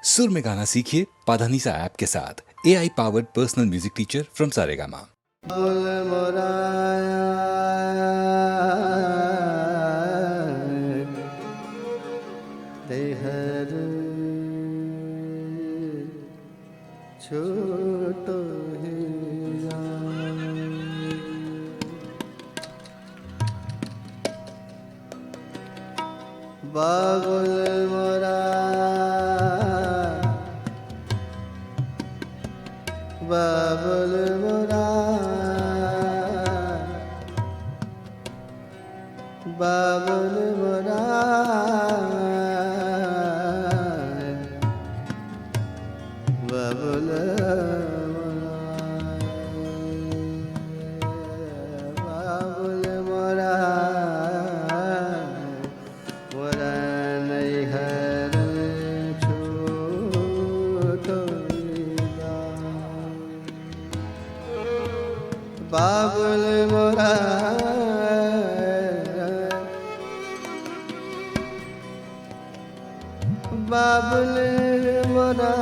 सुर में गाना सीखिए पाधानीसा ऐप के साथ। AI powered personal music teacher from Saregama. छोटो बाबुल मोरा बाबुल मोरा बाबुल मोरा बाबुल बाबुल मोरा बाबुल मोरा बाबुल मोरा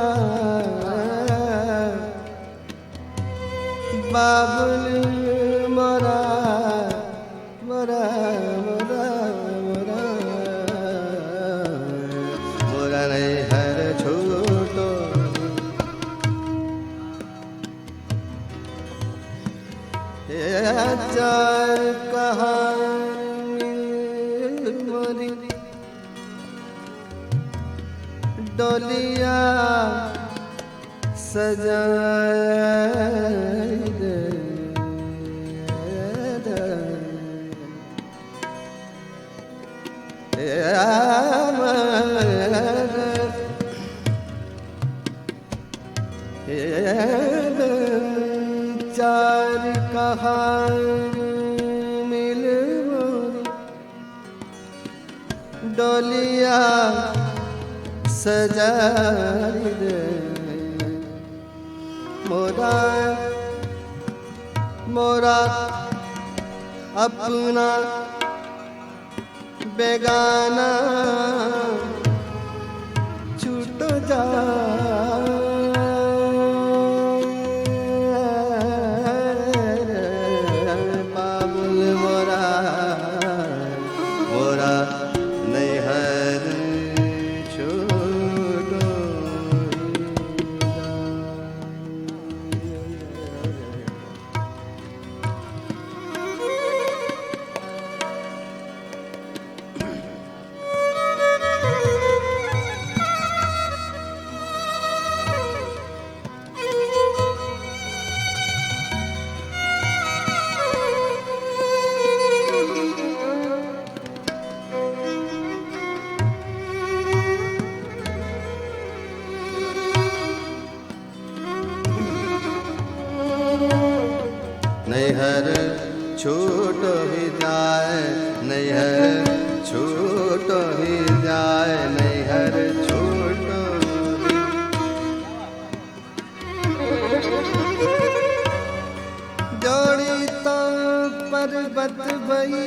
बाबुल मोरा मोरा मोरा मोरा मोरा नहीं हर छोटो चार कहानी मोरी डोलिया सजाए दे चार कहानी मिल डोलिया सजाई दे मोरा मोरा अपना बेगाना छूट जा नैहर छूट ही जाए नैहर छूट ही जाए नैहर छूट जोड़ी तो पर्वत भई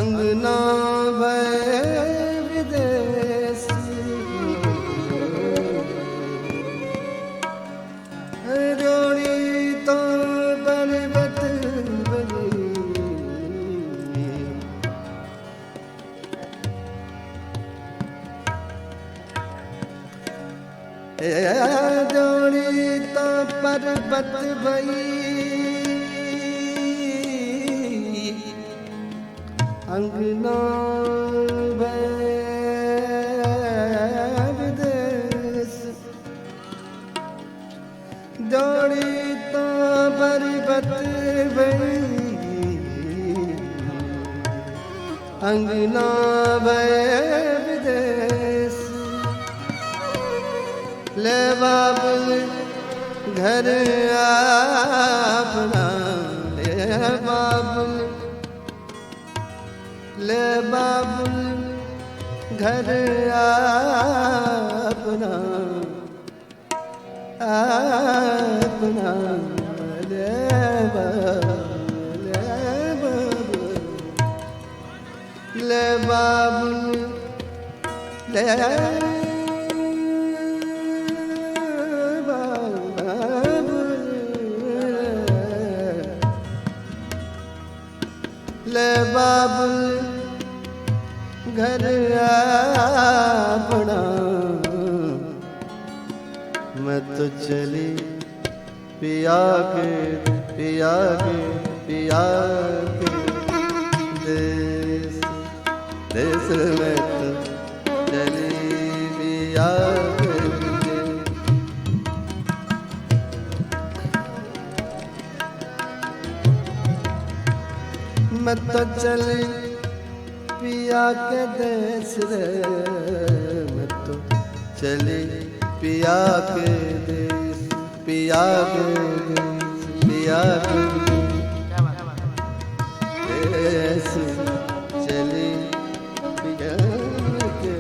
अंगना भय विदेश जोड़ी तो पर्वत भई अंगना विदेश जोड़ी तो पर्वत भई अंगना विदेश ले बाबुल घर अपना ले बाबुल घर अपना अपना ले बाबुल ले बाबुल ले ले बाबुल घर अपना मैं तो चली पिया के पिया के पिया के देश देश में तो चली पिया के मैं तो चली पिया के देश रे मैं तो चली पिया के देश पिया के देश पिया के देश चली पिया के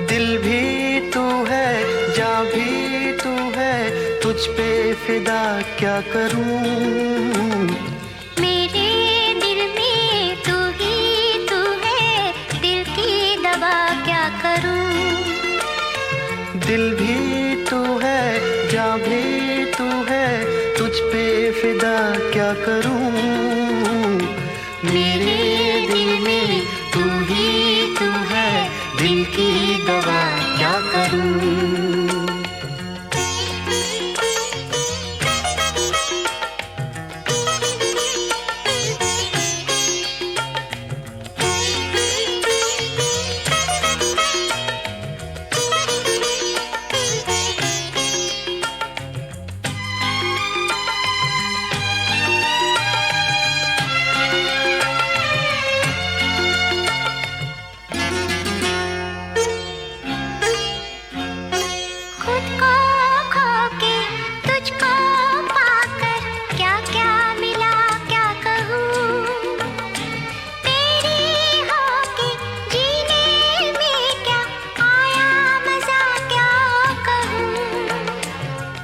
दिल भी तू है, जान भी तू है, तुझ पे फिदा क्या करूं। मेरे दिल में तू ही तू है, दिल की दवा क्या करूं। दिल भी तू है, जान भी तू है, तुझ पे फिदा क्या करूं। मेरे दिल में तू ही तू है, दिल की दवा क्या करूं।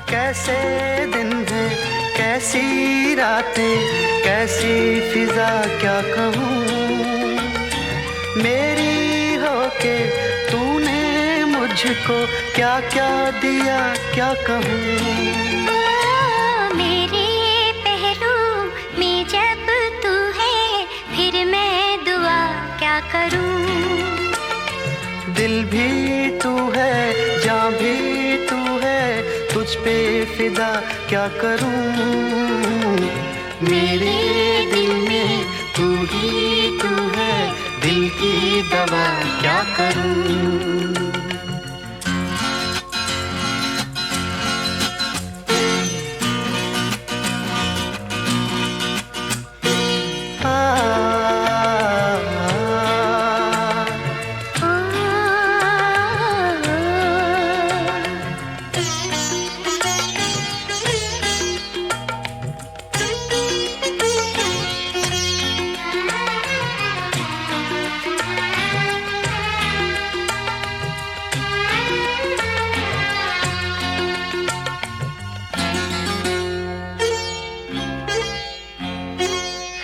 कैसे दिन है, कैसी रातें, कैसी फिजा क्या कहूँ। मेरी होके तूने मुझको क्या क्या दिया क्या कहूँ। मेरे पहलू में जब तू है, फिर मैं दुआ क्या करूँ। दिल भी तू है, जान भी तू है, तुझ पे फिदा क्या करूं। मेरे दिल में तू ही तू है, दिल की दवा क्या करूं।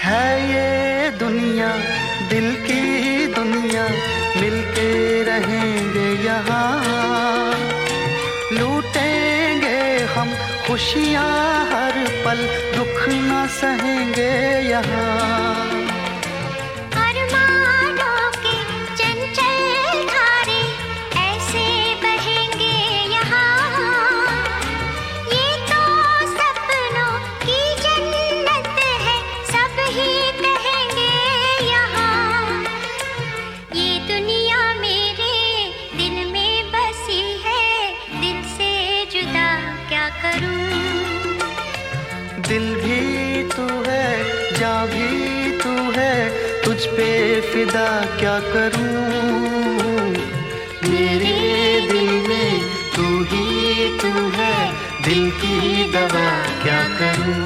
है ये दुनिया दिल की दुनिया, मिलके रहेंगे यहाँ। लूटेंगे हम खुशियाँ हर पल, दुख न सहेंगे यहाँ। अरमानों के चंचल धारे ऐसे बहेंगे यहाँ। ये तो सपनों की जन्नत है, सब ही कहेंगे यहाँ। ये दुनिया मेरे दिल में बसी है, दिल से जुदा क्या करूं। दिल भी तू है, जान भी तू है, तुझ पे फिदा क्या करूं। मेरे दिल में तू ही तू है, दिल की दवा क्या करूं।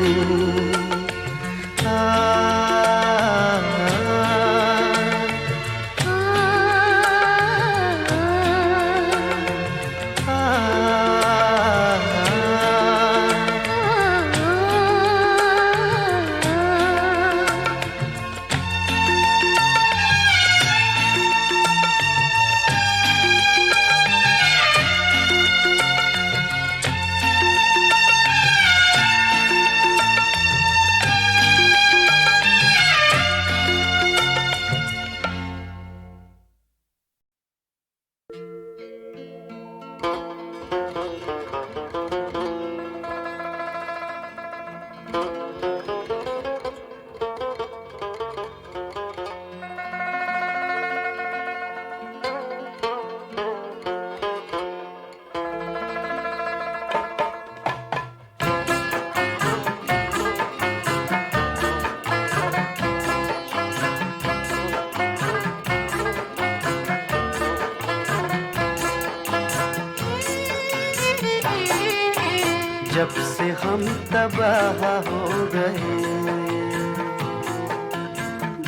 जब से हम तबाह हो गए,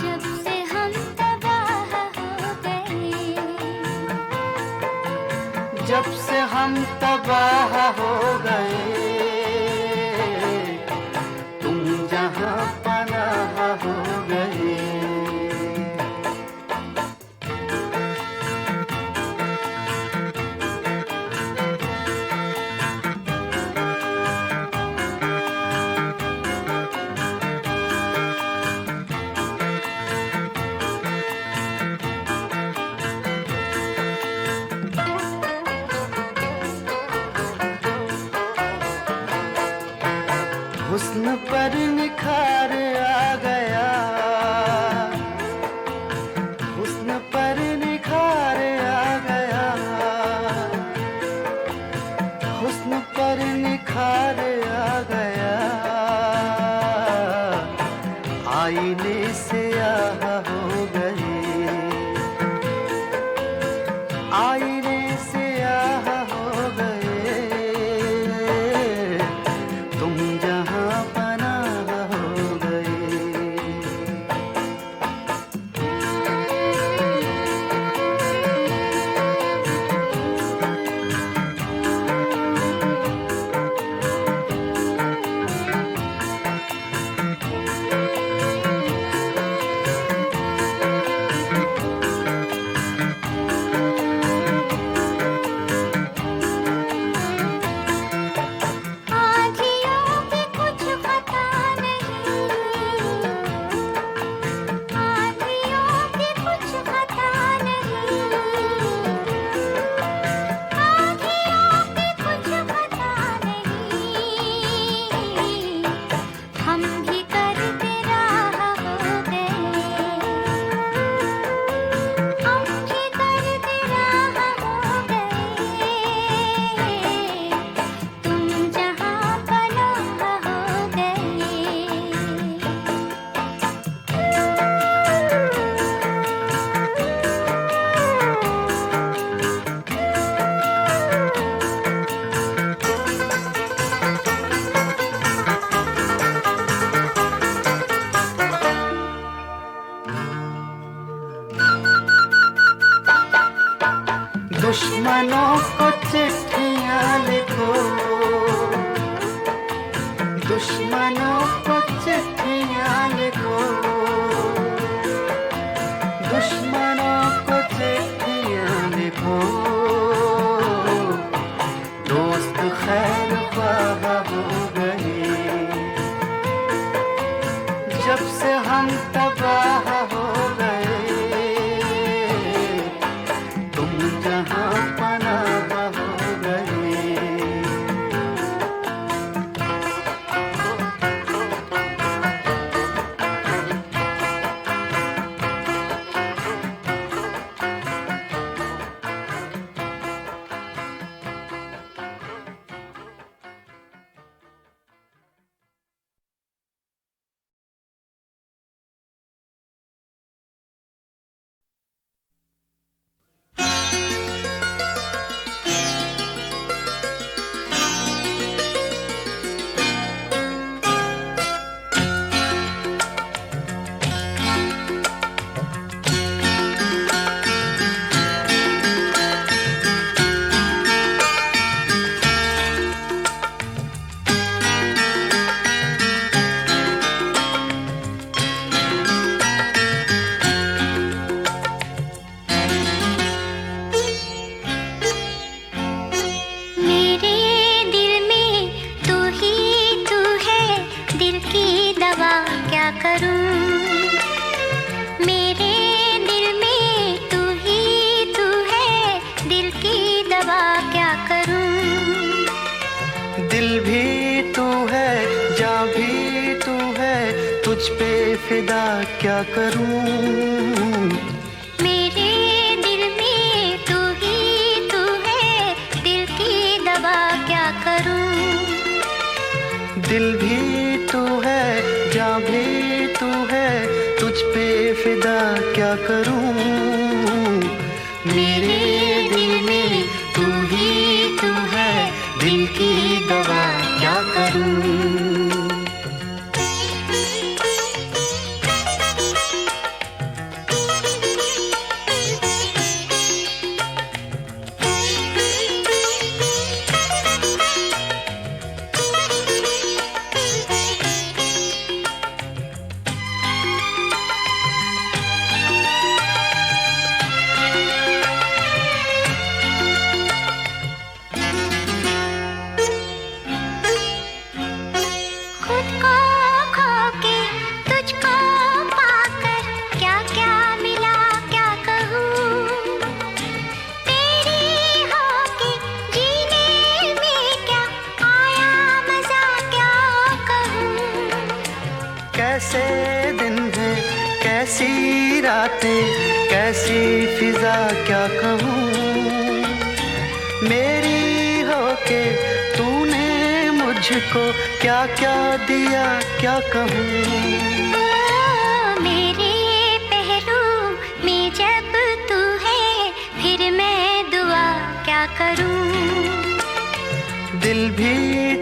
जब से हम तबाह हो गए, जब से हम तबाह हो गए, तुम जहां पनाह हो गए। हुस्न पर निखार आ गया, हुस्न पर निखार आ गया, हुस्न पर निखार आ गया। आईने से आह हो गए, आईने से आह हो गए, तुम जहां पनाह हो गए। आँधियों की कुछ खता नहीं, आँधियों की कुछ खता नहीं, आँधियों की कुछ खता नहीं। हम भी करते राह हो गए, हम भी करते राह हो गए, तुम जहां पनाह हो गए। दुश्मनों को चिट्ठियां लिखो, दुश्मनों को चिट्ठियां लिखो, दुश्मनों को चिट्ठियां लिखो। दोस्त खैर ख्वाह हो गए, जब से हम तबाह हो गए, तुम जहां पनाह हो गए। दिल भी तू है, जान भी तू है, तुझ पे फिदा क्या करूं। मेरे दिल में तू ही तू है, दिल की दवा क्या करूं। दिल भी तू है, जान भी तू है, तुझ पे फिदा क्या करूं। मेरे दिल में तू ही तू है, दिल की दवा क्या करूं। कैसे दिन है, कैसी रातें, कैसी फिजा क्या कहूँ। मेरी होके तूने मुझको क्या क्या दिया क्या कहूँ। मेरे पहलू में जब तू है, फिर मैं दुआ क्या करूँ। दिल भी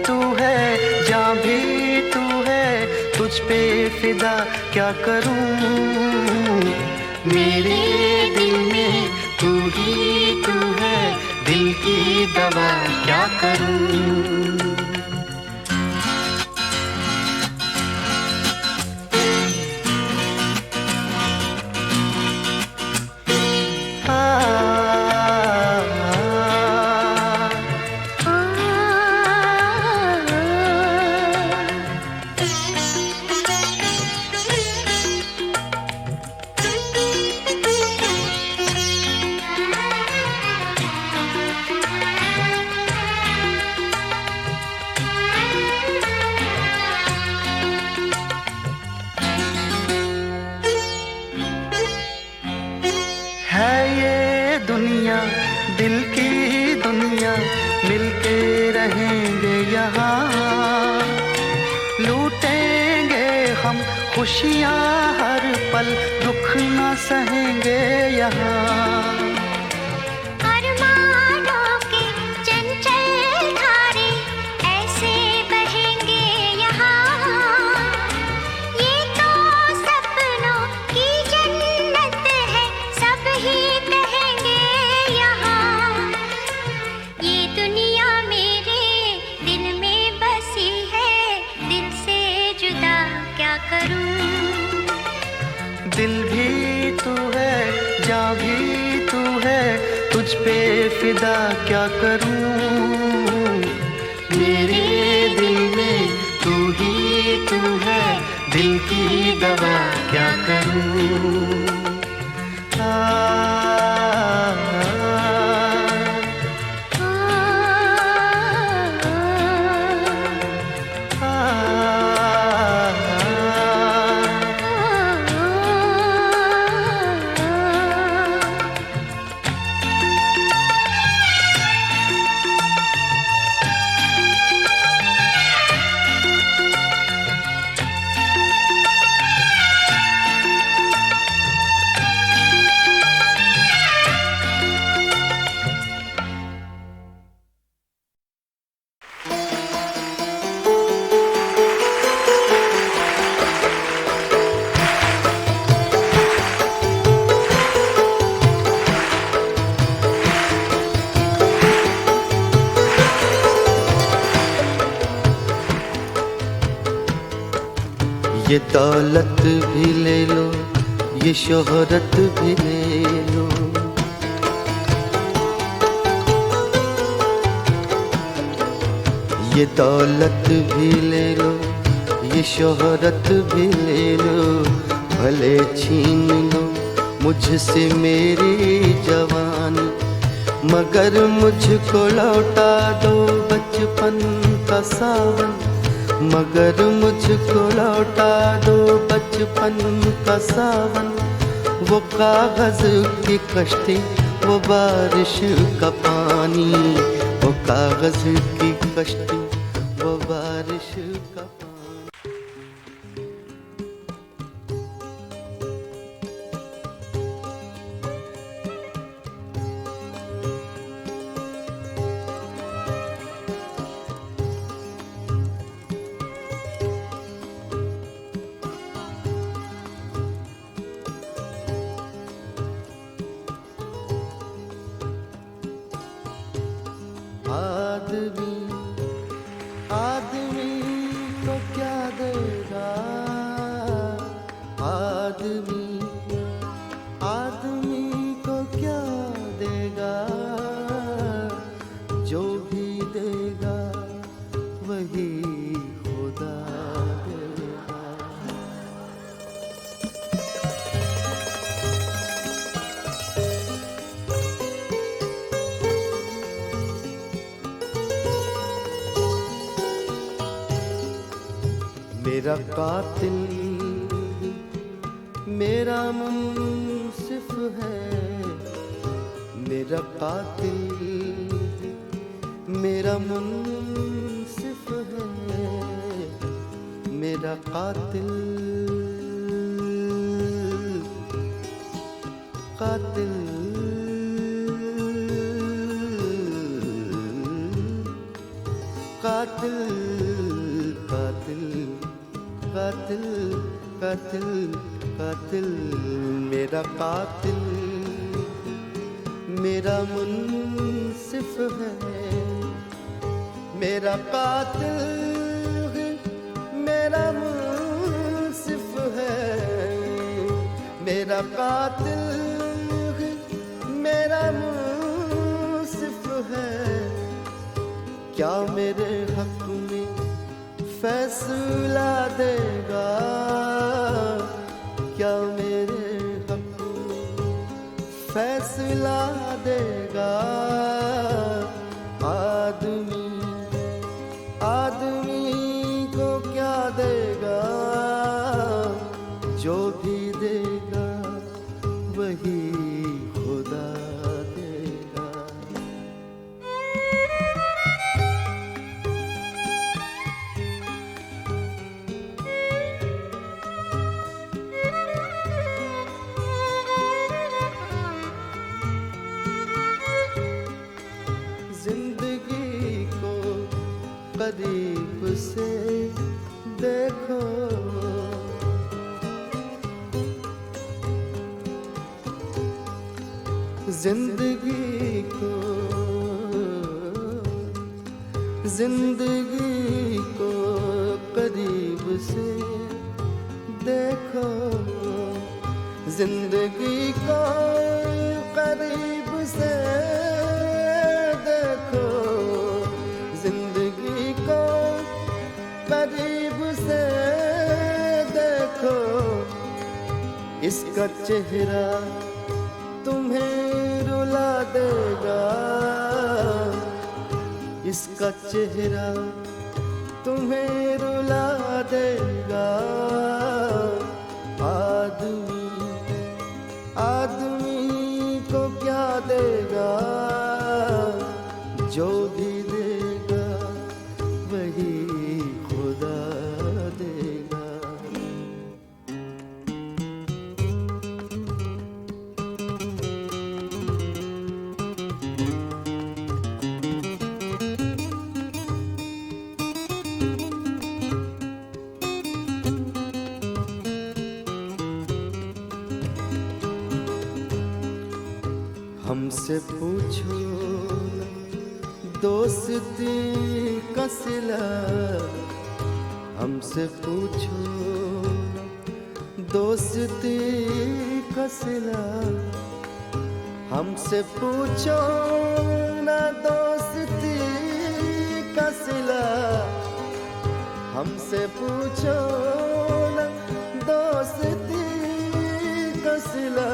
तू है, जान भी तू है, तुझ पे फिदा क्या करूं। मेरे दिल में तू ही तू है, दिल की दवा क्या करूं। है ये दुनिया दिल की दुनिया, मिलके रहेंगे यहाँ। लूटेंगे हम खुशियाँ हर पल, दुख न सहेंगे यहाँ। अरमानों के चंचल धारे ऐसे बहेंगे यहाँ। ये तो सपनों की जन्नत है, सब ही कहेंगे यहाँ। ये दुनिया मेरे दिल में बसी है, दिल से जुदा क्या करूं। दिल भी तू है, जान भी तू है, तुझ पे फिदा क्या करूं। मेरे दिल दिल की दवा क्या करूं। ये दौलत भी ले लो, ये शोहरत भी ले लो, ये दौलत भी ले लो, ये शोहरत भी ले लो, भले छीन लो मुझसे मेरी जवानी, मगर मुझको लौटा दो बचपन का सावन, मगर मुझको लौटा दो बचपन का सावन। वो कागज की कश्ती, वो बारिश का पानी, वो कागज की कश्ती, वो बारिश का पानी। आदमी आदमी को क्या देगा, आदमी आदमी को क्या देगा, जो भी देगा वही खुदा देगा। मेरा कातिल मेरा मुंसिफ है, मेरा कातिल मेरा मुंसिफ है, मेरा कातिल कातिल कातिल कातिल कातिल कातिल कातिल, मेरा कातिल मेरा मुंसिफ है, मेरा कातिल मेरा मुंसिफ है, मेरा कातिल मेरा मुंसिफ है। क्या मेरे हक में फैसला देगा, क्या मेरे हक में फैसला देगा। आदमी आदमी को क्या देगा, जो भी देगा वही खुदा देगा। जिंदगी को करीब से देखो, जिंदगी को करीब से देखो, जिंदगी को करीब से देखो, जिंदगी को करीब से देखो। इसका चेहरा तुम्हें रुला देगा, इसका चेहरा तुम्हें रुला देगा। आदमी आदमी को क्या देगा, जो भी देगा वही खुदा देगा। हमसे पूछो न दोस्ती का सिला, हमसे पूछो न दोस्ती का सिला, हमसे पूछो न दोस्ती का सिला, हमसे पूछो न दोस्ती का सिला।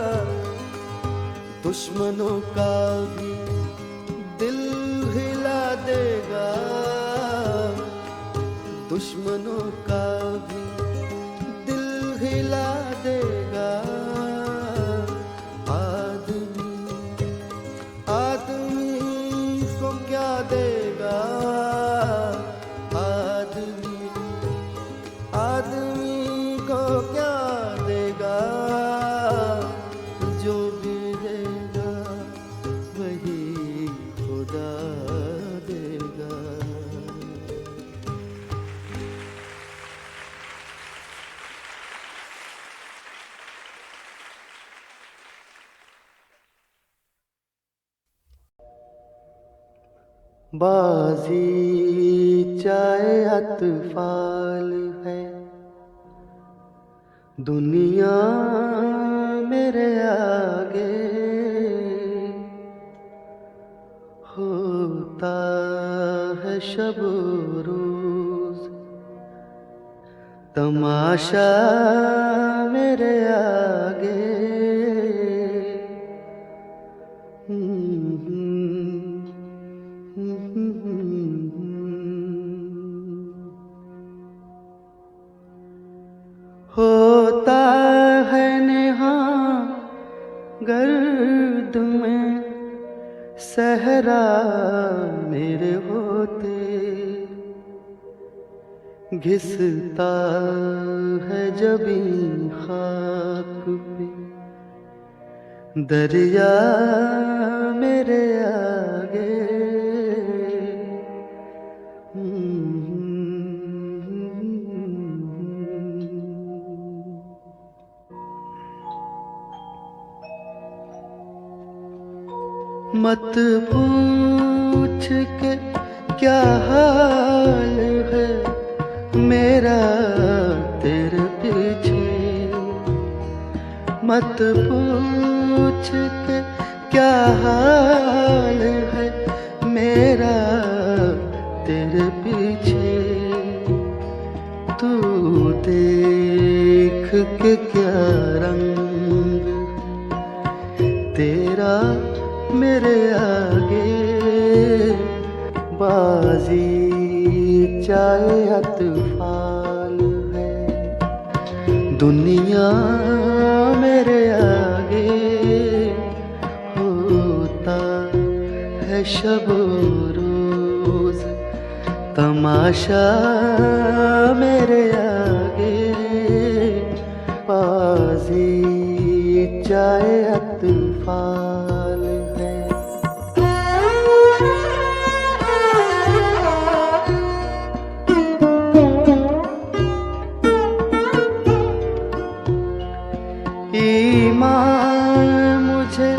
दुश्मनों का भी दिल हिला देगा, दुश्मनों का भी दिल हिला देगा। आदमी आदमी को क्या देगा, आदमी आदमी को क्या देगा, जो भी देगा वही खुदा देगा। बाजी चाहे अतफाल है, दुनिया मेरे आगे होता है शब रोज, तमाशा मेरे आगे। होता है नेहा गर्द में सहरा मेरे होते, घिसता है जबी खाक पे दरिया मेरे आगे। मत पूछ के क्या हाल है मेरा तेरे पीछे, मत पूछ के क्या हाल है मेरा तेरे पीछे। तू देख के क्या रंग तेरा मेरे आगे, बाजी चाहे अतफाल है, दुनिया मेरे आगे होता है शब रोज, तमाशा मेरे आगे। बाजी चाहे अतफाल है। ईमान मुझे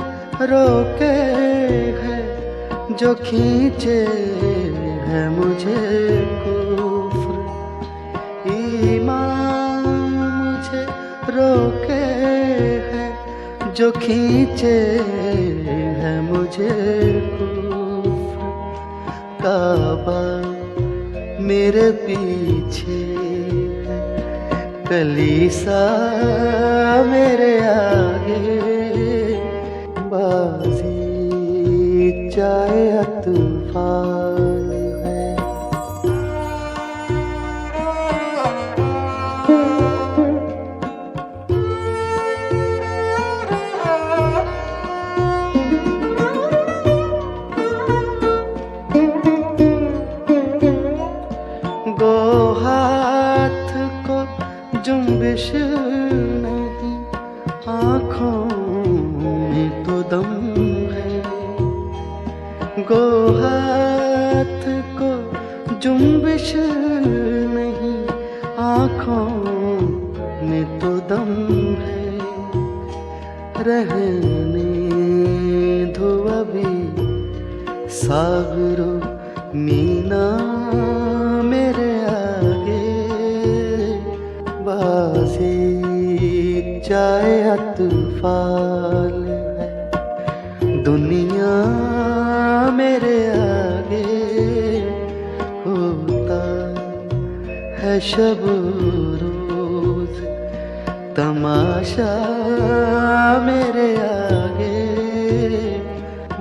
रोके है जो खींचे है मुझे कुफ्र, ईमान मुझे रोके है जो खींचे है मुझे कुफ्र। काबा मेरे पीछे है, कलीसा मेरे हाथ को जुम्बिश नहीं, आँखों में तो दम है। गो हाथ को जुम्बिश नहीं, आँखों में तो दम है। रहने दो अभी सागरो मीना मेरे आगे, बाजी चाहे अतफाल है, दुनिया मेरे आगे होता है शब रोज तमाशा मेरे आगे,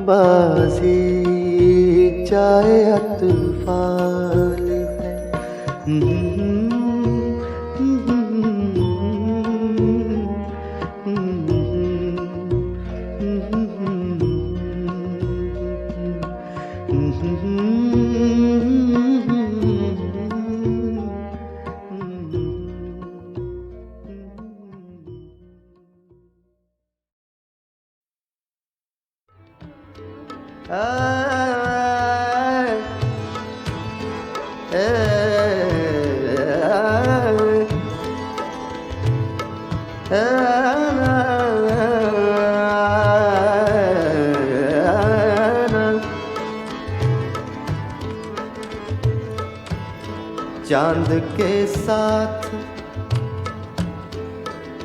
बाजी चाहे अतफाल है। चांद के साथ,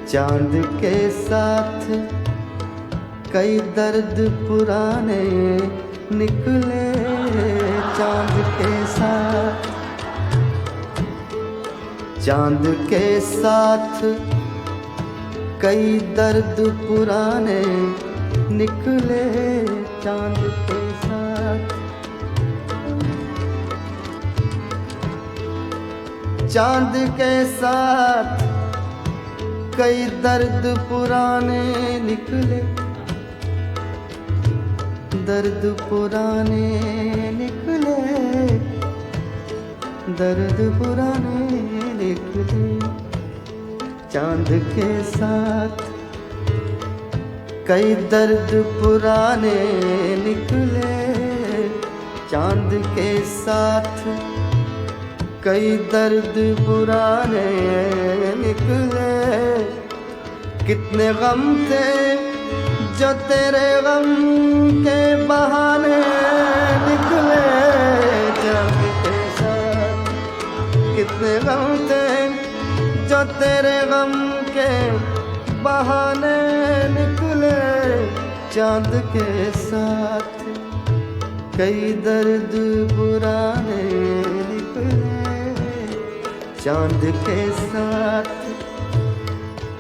चांद के साथ कई दर्द पुराने निकले। चांद के साथ, चांद के साथ कई दर्द पुराने निकले। चांद के साथ, चांद के साथ कई दर्द पुराने निकले। दर्द पुराने निकले, दर्द पुराने निकले। चांद के साथ कई दर्द पुराने निकले। चांद के साथ कई दर्द पुराने निकले। कितने गम थे जो तेरे गम के बहाने निकले। चांद के साथ कितने गम थे जो तेरे गम के बहाने निकले। चांद के साथ कई दर्द पुराने निकले। चांद के साथ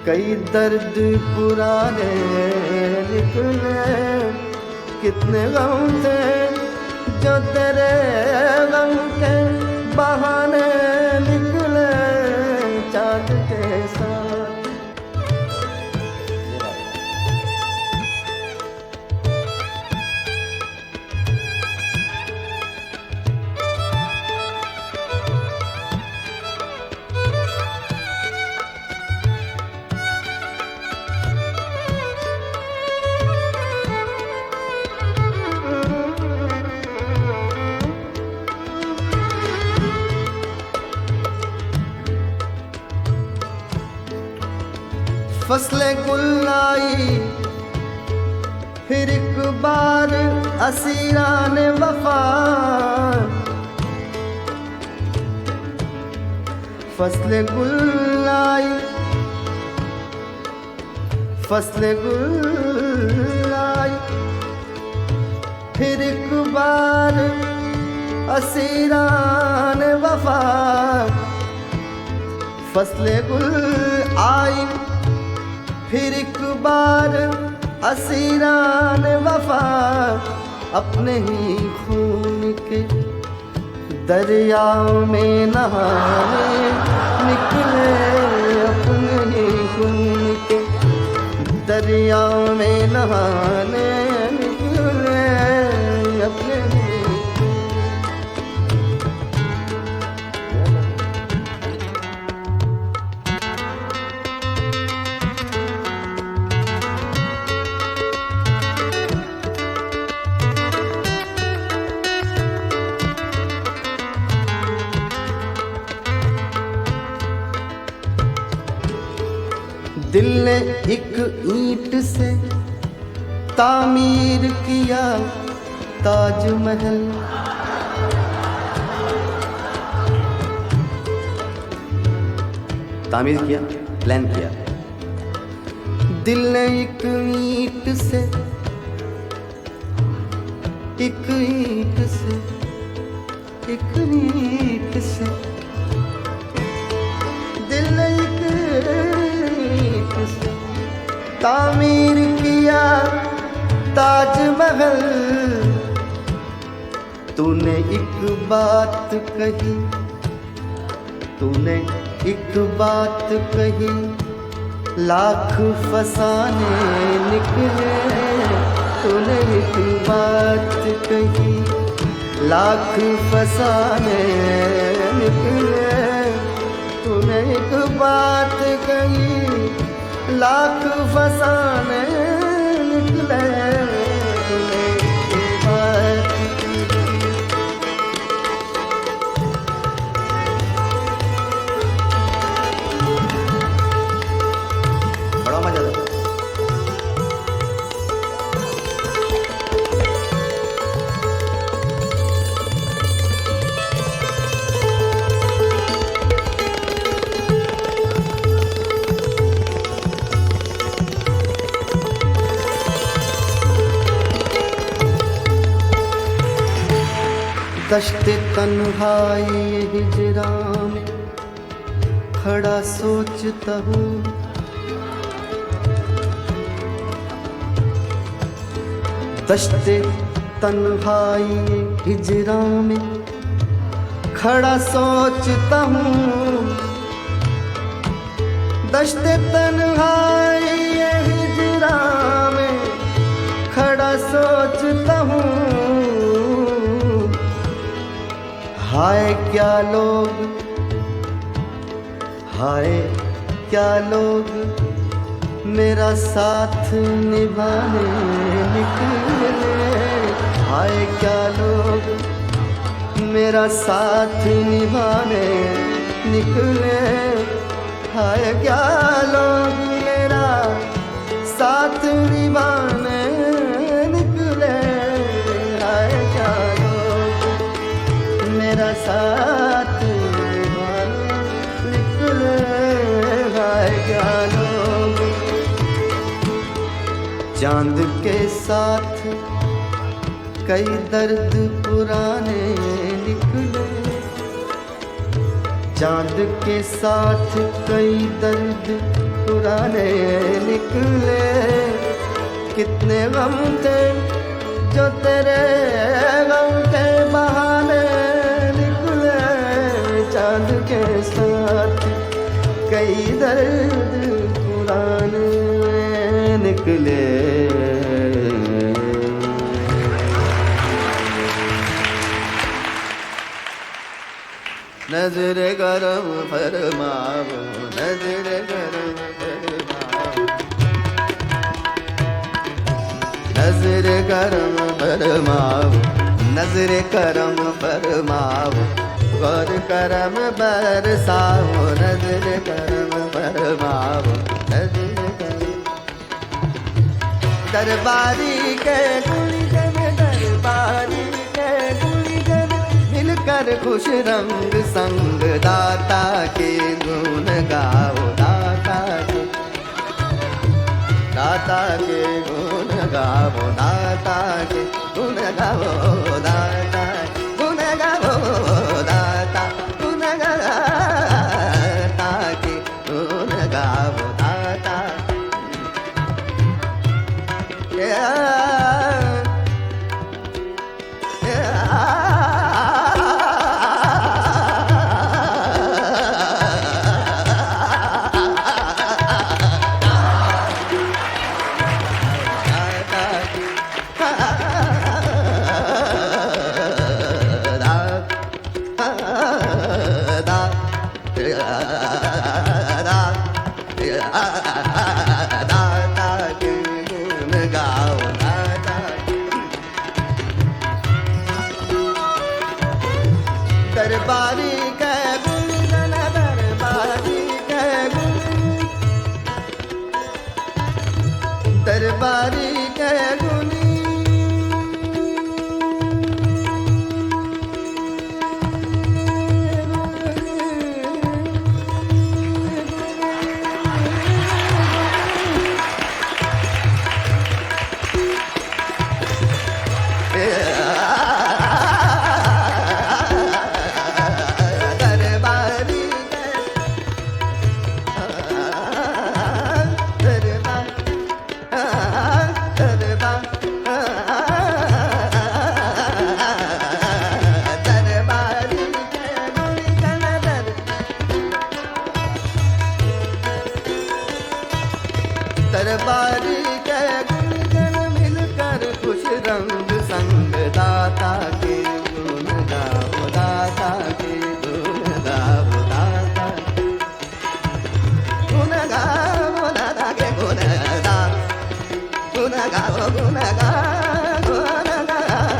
कई दर्द पुराने निकले। कितने गम थे जो तेरे गम के बहाने निकले। चांद के साथ फसलें गुल आई फिर एक बार असीरान वफा। फसलें गुल आई, फसलें गुल आई फिर एक बार असीरान वफा। फसलें गुल आई फिर एक बार असीरान वफा। अपने ही खून के दरिया में नहाने निकले। अपने ही खून के दरिया में नहाने निकले। अपने ही दिल ने एक ईंट से तामीर किया ताजमहल। तामीर किया, प्लान किया। दिल ने एक ईंट से, एक ईंट से, एक ईंट से, दिल ने एक ईंट से तामीर किया ताजमहल। तूने एक बात कही, तूने एक बात कही, लाख फसाने निकले। तूने एक बात कही, लाख फसाने निकले। तूने एक बात कही, लाख फसाने निकले। तूने एक बात बड़ा मजा आता। दश्ते तन्हाई हिजरा में खड़ा सोचता हूँ। दश्ते तन्हाई हिजरा में खड़ा सोचता हूँ। दश्ते तन्हाई हिजरा में खड़ा सोचता हूँ। हाय क्या लोग, हाय क्या लोग मेरा साथ निभाने निकले। हाय क्या लोग मेरा साथ निभाने निकले। हाय क्या लोग मेरा साथ निभाने निकले। हाय क्या मेरा साथ निकले। हाय क्या लोग चांद के साथ कई दर्द पुराने निकले। चांद के साथ कई दर्द पुराने निकले। कितने गम थे जो तेरे गम के बहाने निकले। चांद के साथ कई दर्द पुराने निकले। नजर करम फरमाओ, नजर करम फरमाओ, नजर करम फरमाओ, नजर करम फरमाओ, गौर करम बरसाओ, नजर करम फरमाओ, नजर करम। दरबारी के गुलिजन, दरबारी के गुलिजन मिलकर खुश रंग संग दाता के गुण गाओ। दाता के, दाता के गुण गाओ, दाता के गुण गाओ, दाता गुण गाओ, दाता गुण गाओ, दाता के गुण गाओ, दाता। दरबारी के गुलिजन, दरबारी के गुलिजन दरबारी के गुनी दरबारी के गुण मिलकर खुश रंग संग दाता के गुण गाओ, दाता के गुण गाओ, दाता गुण गाओ, दाता के गुण गाओ, गुण गाओ, गुण गाओ, गुण गाओ,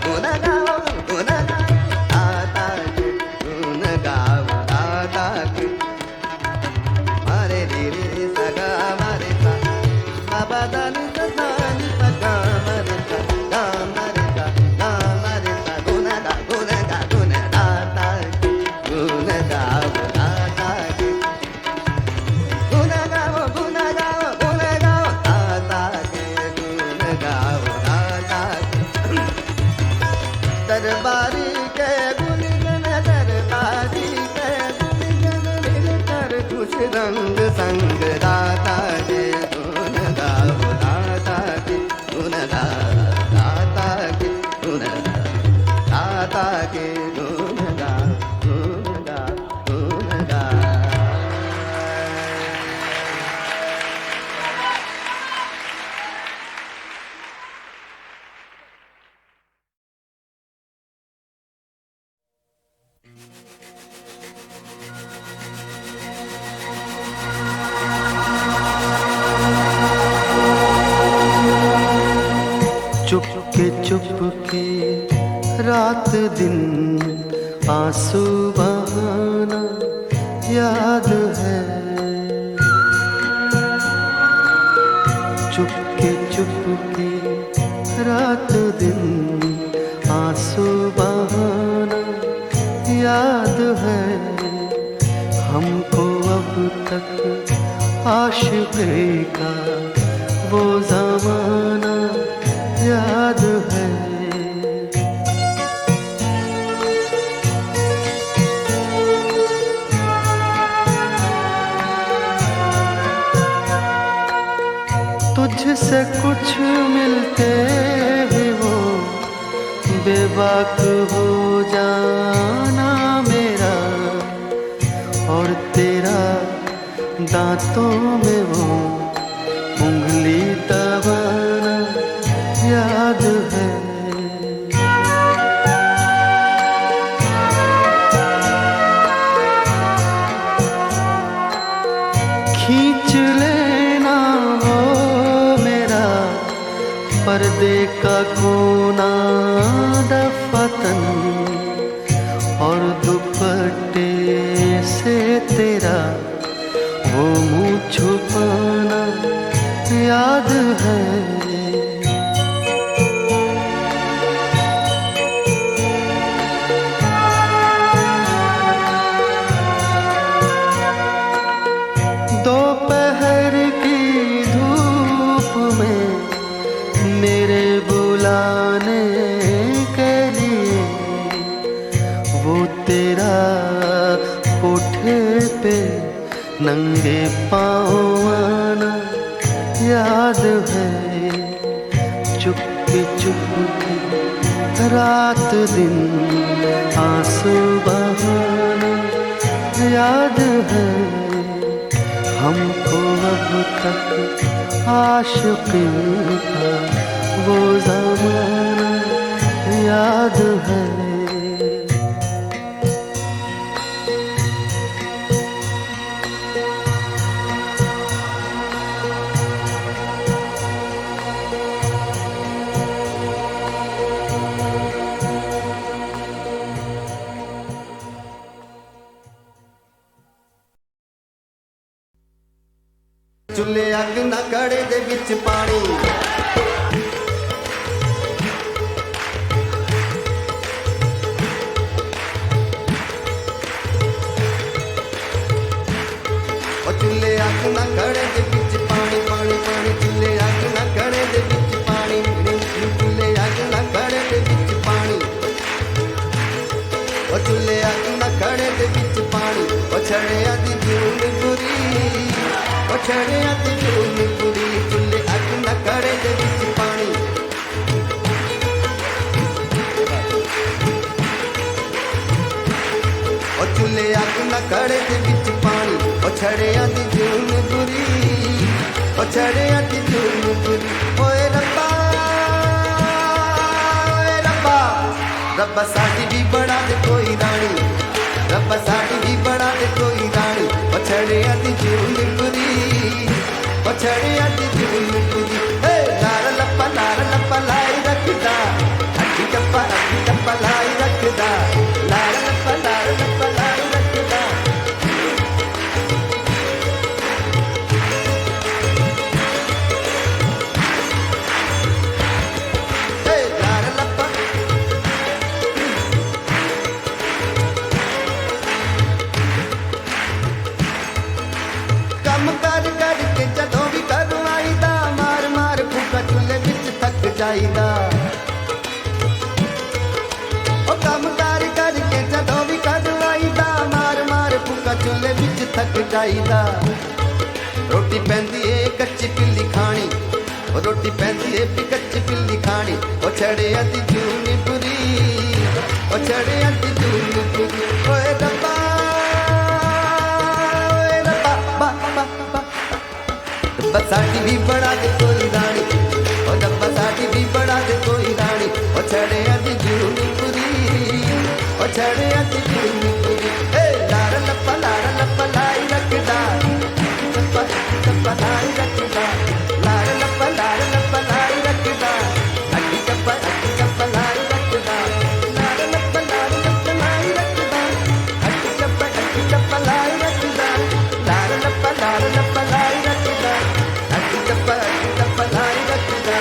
गुण गाओ, गुण गाओ, दाता के गुण गाओ, दाता के रे रे सगा मारे सा बाबा दानी सा दानी सा गा मारे सा गा मारे सा गा मारे सा गुना गा दाता के गुना गा दाता के गुना गाओ दाता के गुना गाओ दाता के दरबारी के गुण गण दरबारी के गुण गण मिलकर खुश रंग संग दाता के गुण गाओ, दाता के गुण गाओ, दाता के गुण गाओ, दाता के गुण गाओ, गुण गाओ, गुण गाओ। चुपके रात दिन आंसू बहाना याद है। चुपके रात दिन आंसू बहाना याद है। हमको अब तक आशिक़ी का वो ज़माना याद है। तुझसे कुछ मिलते ही वो बेबाक हो जाना मेरा, और तेरा दांतों में वो उंगली दबाना याद है। खींच लेना वो मेरा पर्दे का कोना दफतन, और दुपट्टे से तेरा वो मुँह छुपाना याद है। दोपहर की धूप में मेरे बुलाने के लिए वो तेरा कोठे पे नंगे पाँव आना याद है। चुपके रात दिन आंसू बहाना याद है। हमको अब तक आशिक़ी का वो ज़माना याद है। ਚੁੱਲ੍ਹੇ ਅੱਗ ਨਾ ਕੜੇ ਦੇ ਵਿੱਚ ਪਾਣੀ ਉਹ ਚੁੱਲ੍ਹੇ ਅੱਗ ਨਾ ਕੜੇ ਦੇ ਵਿੱਚ ਪਾਣੀ ਪਾਣੀ ਪਾਣੀ ਚੁੱਲ੍ਹੇ ਅੱਗ ਨਾ ਕੜੇ ਦੇ ਵਿੱਚ ਪਾਣੀ ਚੁੱਲ੍ਹੇ ਅੱਗ ਨਾ ਕੜੇ ਦੇ ਵਿੱਚ ਪਾਣੀ ਉਹ ਚੁੱਲ੍ਹੇ ਅੱਗ ਨਾ ਕੜੇ ਦੇ ਵਿੱਚ ਪਾਣੀ ਉਹ ਛੜਿਆਂ ਦੀ ਜੂਨ ਬੁਰੀ ਉਹ ਛੜਿਆਂ ਦੀ ਜੂਨ ਬੁਰੀ ਚੁੱਲ੍ਹੇ ਅੱਗ ਨਾ ਕੜੇ ਦੇ ਵਿੱਚ ਪਾਣੀ ਉਹ ਚੁੱਲ੍ਹੇ ਅੱਗ ਨਾ ਕੜੇ ਦੇ ਵਿੱਚ ਪਾਣੀ ਉਹ ਛੜਿਆਂ ਦੀ ਜੂਨ ਬੁਰੀ ਉਹ ਛੜਿਆਂ ਦੀ ਜੂਨ ਬੁਰੀ ਓਏ ਰੱਬਾ ਰੱਬਾ ਸਾਡੀ ਵੀ ਬਣਾ ਦੇ ਕੋਈ ਰਾਣੀ ਰੱਬਾ ਸਾਡੀ ਵੀ ਬਣਾ ਦੇ ਕੋਈ ਰਾਣੀ ਉਹ ਛੜਿਆਂ ਦੀ ਜੂਨ ਬੁਰੀ ਉਹ ਛੜਿਆਂ ਦੀ ਜੂਨ ਬੁਰੀ ਏ ਲਾਰ ਲੱਪਾ ਲਾਈ ਰੱਖਦਾ ਅੱਖੀ ਟੱਪਾ ਲਾਈ ਰੱਖਦਾ ਲਾਰ ਲੱਪਾ ਲਾਈ ਰੱਖਦਾ ਏ ਲਾਰ ਲੱਪਾ ਕੰਮ ਕਰ ਕਰਕੇ ਜਦੋਂ ਵੀ ਘਰੋਂ ਆਈਦਾ ਮਾਰ ਮਾਰ ਫੂਕਾ ਚੁੱਲ੍ਹੇ ਵਿੱਚ ਥੱਕ ਜਾਈਦਾ ਉਹ ਕੰਮ ਕਰ ਕਰਕੇ ਜਦੋਂ ਵੀ ਘਰੋਂ ਆਈਦਾ ਮਾਰ ਮਾਰ ਫੂਕਾ ਚੁੱਲ੍ਹੇ ਵਿੱਚ ਥੱਕ ਜਾਈਦਾ ਰੋਟੀ ਪੈਂਦੀ ਏ ਕੱਚੀ ਪਿੱਲੀ ਖਾਣੀ ਉਹ ਰੋਟੀ ਪੈਂਦੀ ਏ ਵੀ ਕੱਚੀ ਪਿੱਲੀ ਖਾਣੀ ਉਹ ਛੜਿਆਂ ਦੀ ਜੂਨ ਬੁਰੀ ਉਹ ਛੜਿਆਂ ਦੀ ਜੂਨ ਬੁਰੀ ਓਏ ਰੱਬਾ ਰੱਬਾ ਸਾਡੀ ਵੀ ਬਣਾ ਦੇ ਕੋਈ ਰਾਣੀ ਉਹ ਰੱਬਾ ਸਾਡੀ ਵੀ ਬਣਾ ਦੇ ਕੋਈ ਰਾਣੀ ਉਹ ਛੜਿਆਂ ਦੀ ਜੂਨ ਬੁਰੀ ਉਹ ਛੜਿਆਂ ਦੀ ਜੂਨ ਬੁਰੀ ਏ ਲਾਰ ਲੱਪਾ ਲਾਈ ਰੱਖਦਾ ਟੱਪਾ ਲਾਈ ਰੱਖਦਾ ਲਾਰ ਲੱਪਾ ਲਾਈ ਰੱਖਦਾ ਅੱਡੀ ਟੱਪਾ ਲਾਈ ਰੱਖਦਾ ਲਾਰ ਲੱਪਾ ਲਾਈ ਰੱਖਦਾ ਅੱਡੀ ਟੱਪਾ ਲਾਈ ਰੱਖਦਾ ਲਾਰ ਲੱਪਾ ਲਾਈ ਰੱਖਦਾ ਅੱਡੀ ਟੱਪਾ ਲਾਈ ਰੱਖਦਾ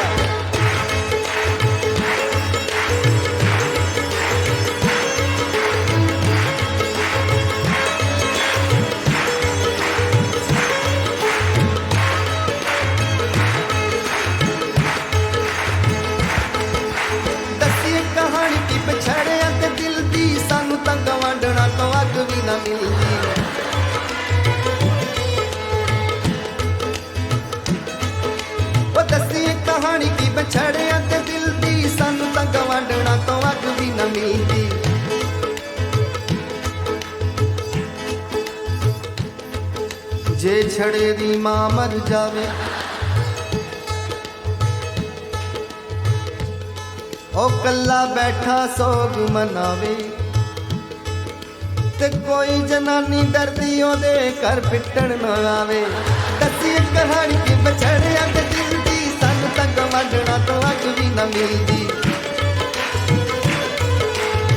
ਦੱਸੀਏ ਕਹਾਣੀ ਕੀ ਪਛੜਿਆਂ ਤੇ ਦਿਲ ਦੀ ਸਾਨੂੰ ਤਾਂ ਗਵਾਂਢਣਾ ਤੋਂ ਅੱਗ ਵੀ ਨਾ ਮਿਲਦੀ ਉਹ ਦੱਸੀਏ ਕਹਾਣੀ ਕੀ ਪਛੜਿਆਂ ਤੇ ਦਿਲ ਦੀ ਸਾਨੂੰ ਤਾਂ ਗਵਾਂਢਣਾ ਤੋਂ ਅੱਗ ਵੀ ਨਾ ਮਿਲਦੀ ਜੇ ਛੜੇ ਦੀ ਮਾਂ ਮਰ ਜਾਵੇ ਉਹ ਕੱਲਾ ਬੈਠਾ ਸੋਗ ਮਨਾਵੇ ਤੇ ਕੋਈ ਜਨਾਨੀ ਡਰਦੀ ਉਹਦੇ ਘਰ ਪਿੱਟਣ ਨਾ ਆਵੇ ਦੱਸੀ ਕਹਾਣੀ ਕਿ ਬਛੜਿਆਂ ਤੇ ਦਿਲ ਦੀ ਸਾਨੂੰ ਤਾਂ ਗਵਾਂਢਣਾ ਤੋਂ ਅੱਗ ਵੀ ਨਾ ਮਿਲਦੀ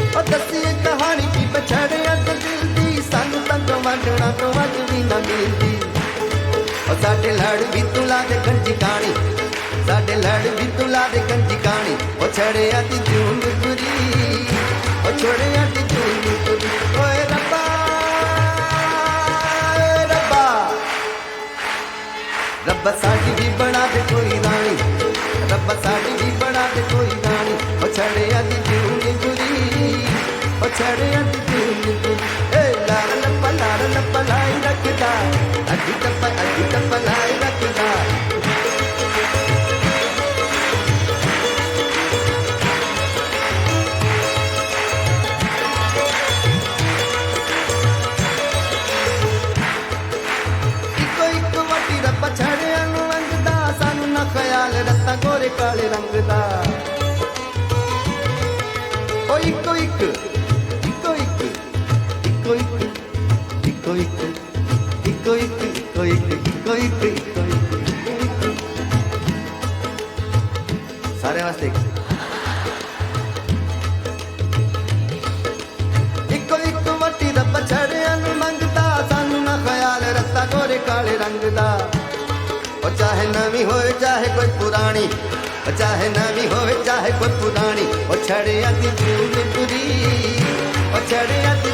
ਉਹ ਦੱਸੀ ਕਹਾਣੀ ਕਿ ਬਛੜਿਆਂ ਤੇ ਦਿਲ ਦੀ ਸਾਨੂੰ ਤਾਂ ਗਵਾਂਢਣਾ ਤੋਂ ਅੱਗ ਵੀ ਨਾ ਮਿਲਦੀ ਉਹ ਸਾਡੇ ਲੜ ਵੀ ਤੁਲਾ ਦੇ ਕੰਜੀ ਕਾਣੀ ਸਾਡੇ ਲੜ ਵੀ ਤੁਲਾ ਦੇ ਕੰਜੀ ਕਾਣੀ ਉਹ ਛੜਿਆਂ ਦੀ ਜੂਨ ਬੁਰੀ ਉਹ ਛੜਿਆਂ ਦੀ ਜੂਨ ਬੁਰੀ ਓਏ ਰੱਬਾ ਰੱਬਾ ਸਾਡੀ ਵੀ ਬਣਾ ਦੇ ਕੋਈ ਰਾਣੀ ਰੱਬਾ ਸਾਡੀ ਵੀ ਬਣਾ ਦੇ ਕੋਈ ਰਾਣੀ ਉਹ ਛੜਿਆਂ ਦੀ ਜੂਨ ਬੁਰੀ ਉਹ ਛੜਿਆਂ ਦੀ ਜੂਨ ਬੁਰੀ ਏ ਲਾਰ ਲੱਪਾ ਲਾਈ ਰੱਖਦਾ ਅੱਡੀ ਟੱਪਾ ਲਾਈ ਰੱਖਦਾ ਛੜਿਆਂ ਨੂੰ ਲੰਘਦਾ ਸਾਨੂੰ ਨਾ ਖਿਆਲ ਰੱਤਾ ਗੋਰੇ ਕਾਲੇ ਰੰਗ ਦਾ ਓ ਇੱਕੋ ਇੱਕ ਇੱਕੋ ਇੱਕ ਇੱਕੋ ਇੱਕ ਇੱਕੋ ਇੱਕ ਇੱਕੋ ਇੱਕ ਇੱਕੋ ਇੱਕ ਇੱਕੋ ਇੱਕ ਇੱਕੋ ਇੱਕ ਸਾਰਿਆਂ ਵਾਸਤੇ ਇੱਕੋ ਇੱਕ ਵੱਟੀ ਰੱਬ ਛੜਿਆਂ ਨੂੰ ਮੰਗਦਾ ਸਾਨੂੰ ਨਾ ਖਿਆਲ ਰੱਤਾ ਗੋਰੇ ਕਾਲੇ ਰੰਗ ਦਾ चाहे नवी होए चाहे कोई पुरानी, चाहे नवी होए चाहे कोई पुरानी, ओ छड़िया दी धूल बुरी, ओ छड़िया दी